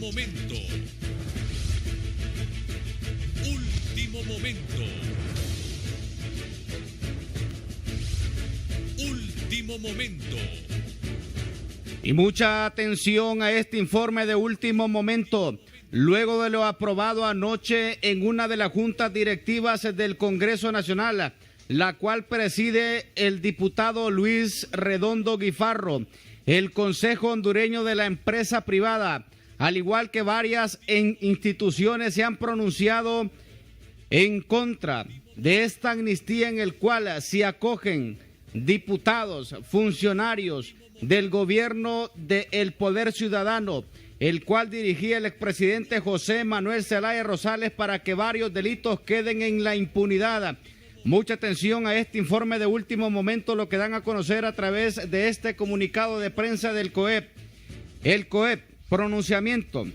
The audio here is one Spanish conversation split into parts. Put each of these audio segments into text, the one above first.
momento. Último momento. Último momento. Y mucha atención a este informe de último momento. Luego de lo aprobado anoche en una de las juntas directivas del Congreso Nacional, la cual preside el diputado Luis Redondo Guifarro, el Consejo Hondureño de la Empresa Privada, al igual que varias instituciones, se han pronunciado en contra de esta amnistía, en el cual se acogen diputados, funcionarios del gobierno del Poder Ciudadano, el cual dirigía el expresidente José Manuel Zelaya Rosales, para que varios delitos queden en la impunidad. Mucha atención a este informe de último momento, lo que dan a conocer a través de este comunicado de prensa del COEP. El COEP, pronunciamiento.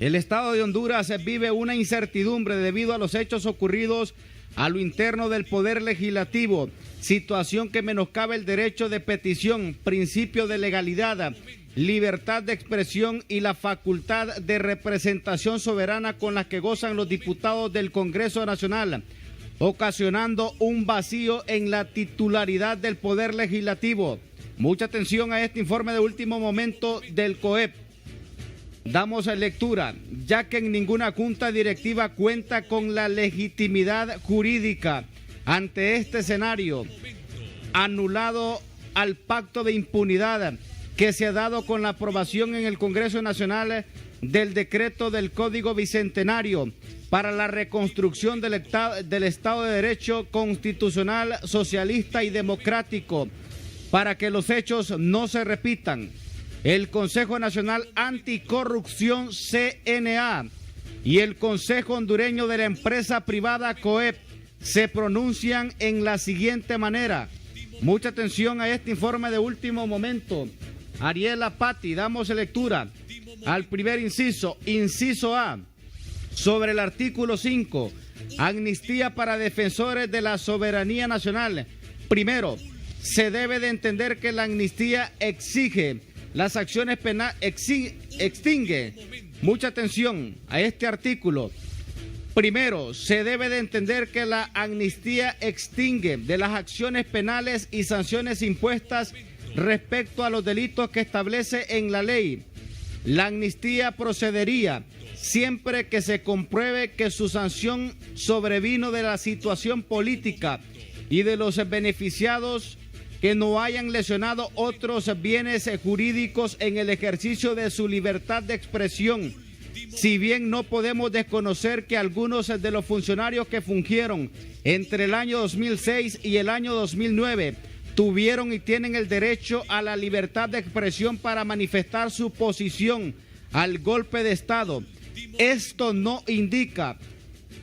El Estado de Honduras vive una incertidumbre debido a los hechos ocurridos a lo interno del Poder Legislativo, situación que menoscaba el derecho de petición, principio de legalidad, libertad de expresión y la facultad de representación soberana con las que gozan los diputados del Congreso Nacional, ocasionando un vacío en la titularidad del Poder Legislativo. Mucha atención a este informe de último momento del COEP. Damos lectura, ya que en ninguna junta directiva cuenta con la legitimidad jurídica ante este escenario, anulado al pacto de impunidad que se ha dado con la aprobación en el Congreso Nacional del decreto del Código Bicentenario para la reconstrucción del Estado de Derecho constitucional, socialista y democrático, para que los hechos no se repitan. El Consejo Nacional Anticorrupción, CNA, y el Consejo Hondureño de la Empresa Privada, COEP, se pronuncian en la siguiente manera. Mucha atención a este informe de último momento. Ariela Patti, damos lectura al primer inciso. Inciso A, sobre el artículo 5, amnistía para defensores de la soberanía nacional. Primero, se debe de entender que la amnistía exige las acciones penales, extingue. Mucha atención a este artículo. Primero, se debe de entender que la amnistía extingue de las acciones penales y sanciones impuestas respecto a los delitos que establece en la ley. La amnistía procedería siempre que se compruebe que su sanción sobrevino de la situación política y de los beneficiados que no hayan lesionado otros bienes jurídicos en el ejercicio de su libertad de expresión. Si bien no podemos desconocer que algunos de los funcionarios que fungieron entre el año 2006 y el año 2009 tuvieron y tienen el derecho a la libertad de expresión para manifestar su posición al golpe de Estado, esto no indica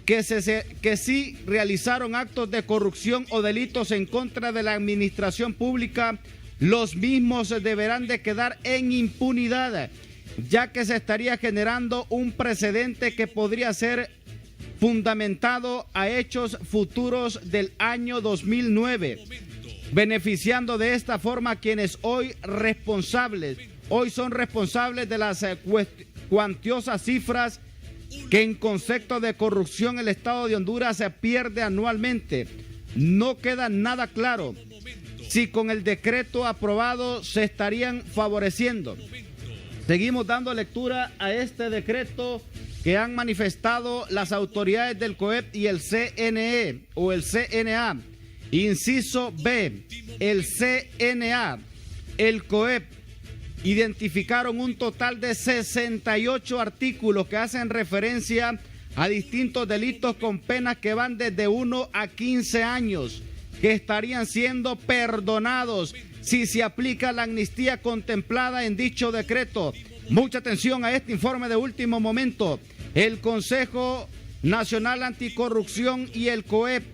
que sí realizaron actos de corrupción o delitos en contra de la administración pública. Los mismos deberán de quedar en impunidad, ya que se estaría generando un precedente que podría ser fundamentado a hechos futuros del año 2009, beneficiando de esta forma a quienes hoy son responsables de las cuantiosas cifras que en concepto de corrupción el Estado de Honduras se pierde anualmente. No queda nada claro si con el decreto aprobado se estarían favoreciendo. Seguimos dando lectura a este decreto que han manifestado las autoridades del COEP y el CNE o el CNA. Inciso B, el CNA, el COEP, identificaron un total de 68 artículos que hacen referencia a distintos delitos con penas que van desde 1 a 15 años, que estarían siendo perdonados si se aplica la amnistía contemplada en dicho decreto. Mucha atención a este informe de último momento. El Consejo Nacional Anticorrupción y el COEP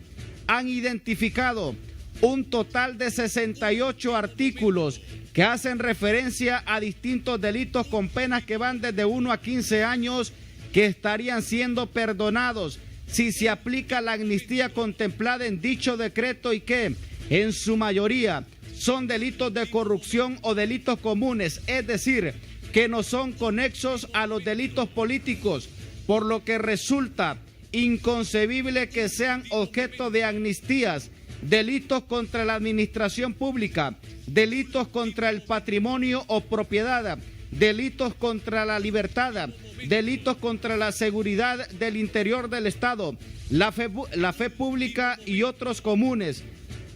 han identificado un total de 68 artículos que hacen referencia a distintos delitos con penas que van desde 1 a 15 años, que estarían siendo perdonados si se aplica la amnistía contemplada en dicho decreto, y que en su mayoría son delitos de corrupción o delitos comunes, es decir, que no son conexos a los delitos políticos, por lo que resulta inconcebible que sean objeto de amnistías, delitos contra la administración pública, delitos contra el patrimonio o propiedad, delitos contra la libertad, delitos contra la seguridad del interior del Estado, la fe pública y otros comunes,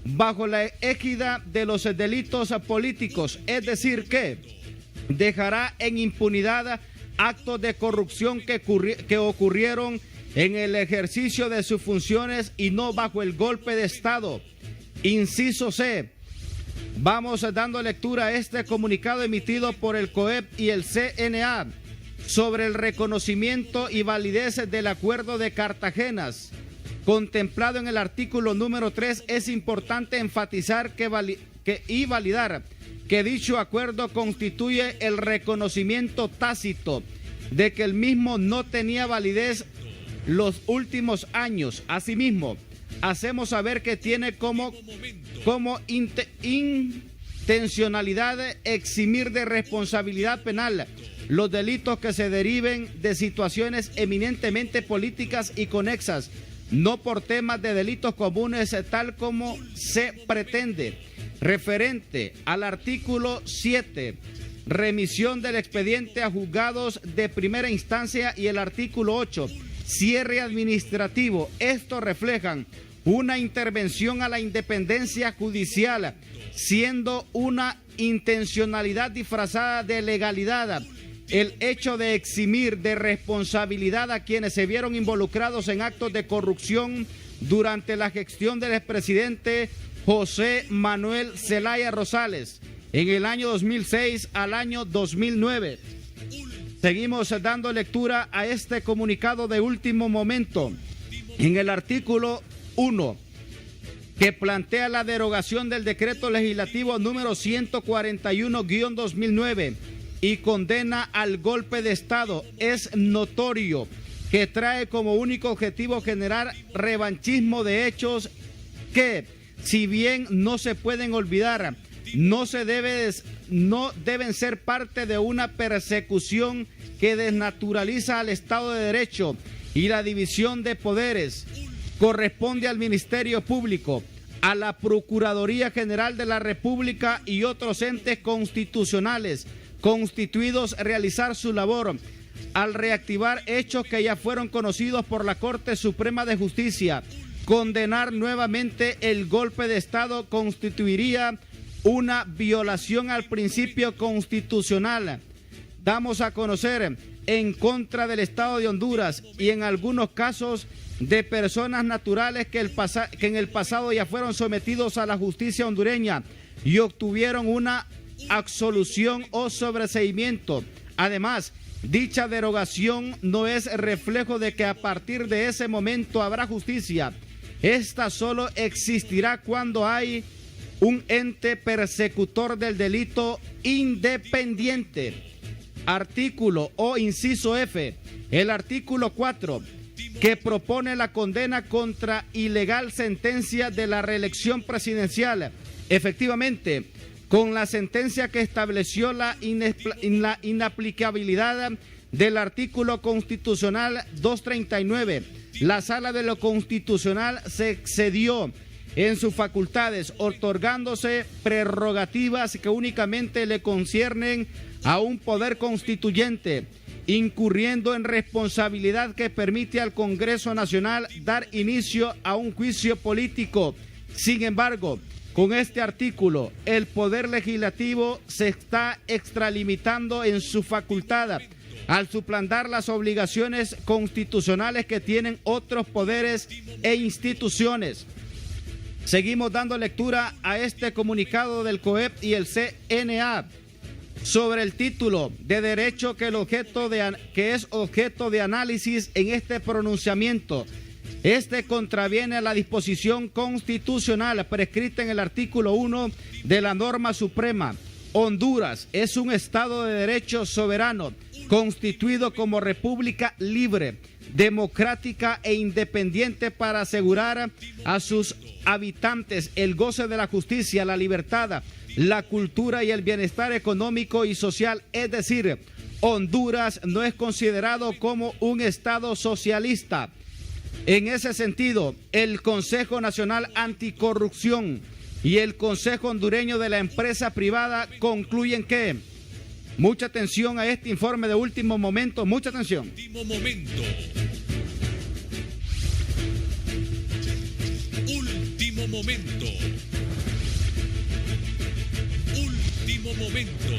bajo la égida de los delitos políticos, es decir que dejará en impunidad actos de corrupción que ocurrieron en el ejercicio de sus funciones y no bajo el golpe de Estado. Inciso C. Vamos dando lectura a este comunicado emitido por el COEP y el CNA sobre el reconocimiento y validez del Acuerdo de Cartagena. Contemplado en el artículo número 3, es importante enfatizar y validar que dicho acuerdo constituye el reconocimiento tácito de que el mismo no tenía validez los últimos años. Asimismo, hacemos saber que tiene como intencionalidad eximir de responsabilidad penal los delitos que se deriven de situaciones eminentemente políticas y conexas, no por temas de delitos comunes tal como se pretende. Referente al artículo 7, remisión del expediente a juzgados de primera instancia, y el artículo 8, cierre administrativo. Estos reflejan una intervención a la independencia judicial, siendo una intencionalidad disfrazada de legalidad el hecho de eximir de responsabilidad a quienes se vieron involucrados en actos de corrupción durante la gestión del expresidente José Manuel Zelaya Rosales en el año 2006 al año 2009. Seguimos dando lectura a este comunicado de último momento. En el artículo 1, que plantea la derogación del decreto legislativo número 141-2009 y condena al golpe de Estado, es notorio que trae como único objetivo generar revanchismo de hechos que, si bien no se pueden olvidar, no deben ser parte de una persecución que desnaturaliza al Estado de Derecho y la división de poderes. Corresponde al Ministerio Público, a la Procuraduría General de la República y otros entes constitucionales constituidos realizar su labor al reactivar hechos que ya fueron conocidos por la Corte Suprema de Justicia. Condenar nuevamente el golpe de Estado constituiría una violación al principio constitucional. Damos a conocer en contra del Estado de Honduras y en algunos casos de personas naturales que en el pasado ya fueron sometidos a la justicia hondureña y obtuvieron una absolución o sobreseimiento. Además, dicha derogación no es reflejo de que a partir de ese momento habrá justicia. Esta solo existirá cuando hay un ente persecutor del delito independiente. Artículo o inciso F, el artículo 4, que propone la condena contra ilegal sentencia de la reelección presidencial. Efectivamente, con la sentencia que estableció la inaplicabilidad del artículo constitucional 239, la Sala de lo Constitucional se excedió en sus facultades, otorgándose prerrogativas que únicamente le conciernen a un poder constituyente, incurriendo en responsabilidad que permite al Congreso Nacional dar inicio a un juicio político. Sin embargo, con este artículo, el Poder Legislativo se está extralimitando en su facultad al suplantar las obligaciones constitucionales que tienen otros poderes e instituciones. Seguimos dando lectura a este comunicado del COEP y el CNA sobre el título de derecho que es objeto de análisis en este pronunciamiento. Este contraviene a la disposición constitucional prescrita en el artículo 1 de la norma suprema. Honduras es un Estado de derecho soberano, constituido como república libre, democrática e independiente para asegurar a sus habitantes el goce de la justicia, la libertad, la cultura y el bienestar económico y social, es decir, Honduras no es considerado como un Estado socialista. En ese sentido, el Consejo Nacional Anticorrupción y el Consejo Hondureño de la Empresa Privada concluyen que, mucha atención a este informe de último momento, mucha atención. Último momento. Último momento. Último momento.